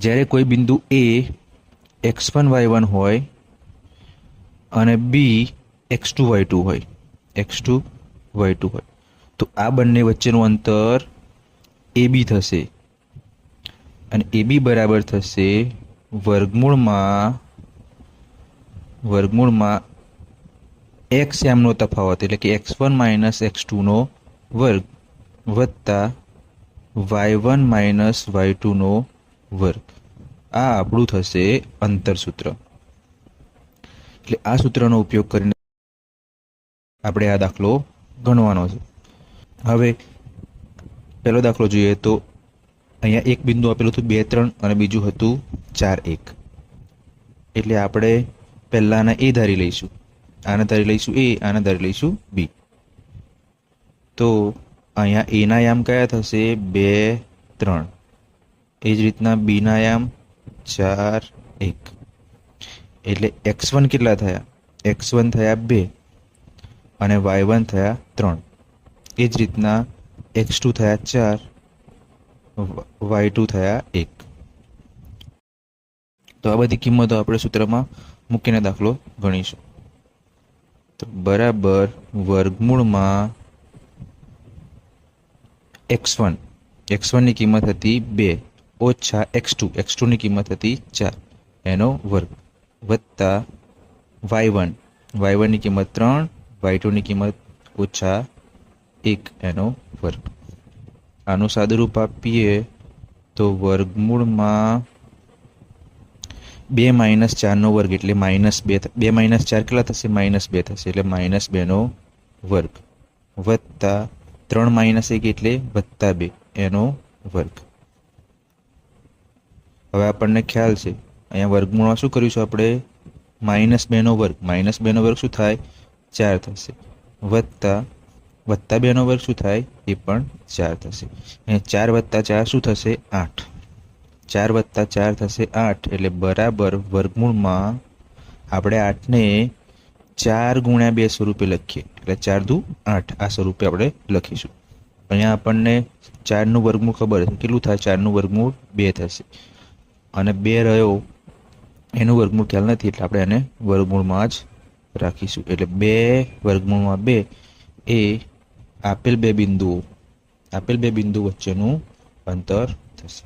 જ્યારે કોઈ બિંદુ એ x1 y1 હોય અને બી x2 y2 હોય, x2 y2 હોય, તો આ બંને વચ્ચેનું અંતર એ બી થશે અને એ બી બરાબર થશે વર્ગમૂળમાં એક્સ એમનો તફાવત એટલે કે x1 - x2 નો વર્ગ વત્તા y1 - y2 નો વર્ગ. આ આપણું થશે અંતર સૂત્ર. એટલે આ સૂત્રનો ઉપયોગ કરીને આપણે આ દાખલો ગણવાનો છે. હવે પહેલો દાખલો જોઈએ તો અહીંયા એક બિંદુ આપેલું હતું 2 3 અને બીજું હતું 4 1. એટલે આપણે પહેલાના એ ધારી લઈશું, આને ધારી લઈશું એ, આને ધારી લઈશું બી. તો અહીંયા એના યામ કયા થશે? 2 3. એ જ રીતના બીના યામ 4 1. એટલે x1 કેટલા થયા? x1 થયા 2 અને y1 થયા 3. એ જ રીતના x2 થયા 4, y2 થયા 1. તો આ બધી કિંમતો આપણે સૂત્રમાં મૂકીને દાખલો ગણીશું. તો બરાબર વર્ગમૂળમાં x1 ની કિંમત હતી 2 ઓછા x2 ની કિંમત હતી 4 એનો વર્ગ વત્તા y1 ની કિંમત 3, y2 ની કિંમત ઓછા 1 એનો વર્ગ. આનું સાદુરૂપ આપીએ તો વર્ગમૂળમાં 2 - 4 નો વર્ગ એટલે -2. 2 - 4 કેટલા થશે? -2 થશે એટલે -2 નો વર્ગ વત્તા 3 - 1 એટલે +2 એનો વર્ગ. હવે આપણને ખ્યાલ છે અહીંયા વર્ગમૂળમાં શું કરીશું આપણે? -2 નો વર્ગ. -2 નો વર્ગ શું થાય? 4 થશે વત્તા +2 નો વર્ગ શું થાય? એ પણ 4 થશે. અને 4 + 4 શું થશે? 8. 4 + 4 થશે 8 એટલે બરાબર વર્ગમૂળમાં આપણે 8ને 4 × 2 સ્વરૂપે લખીએ એટલે 4 દુ 8 આ સ્વરૂપે આપણે લખીશું. અહીંયા આપણને 4 નું વર્ગમૂળ ખબર છે કેટલું થાય? 4 નું વર્ગમૂળ 2 થશે અને 2 રહ્યો એનું વર્ગમૂળ ખ્યાલ નથી એટલે આપણે એને વર્ગમૂળમાં જ રાખીશું. એટલે 2 વર્ગમૂળમાં 2 એ આપેલ બે બિંદુઓ વચ્ચેનું અંતર થશે.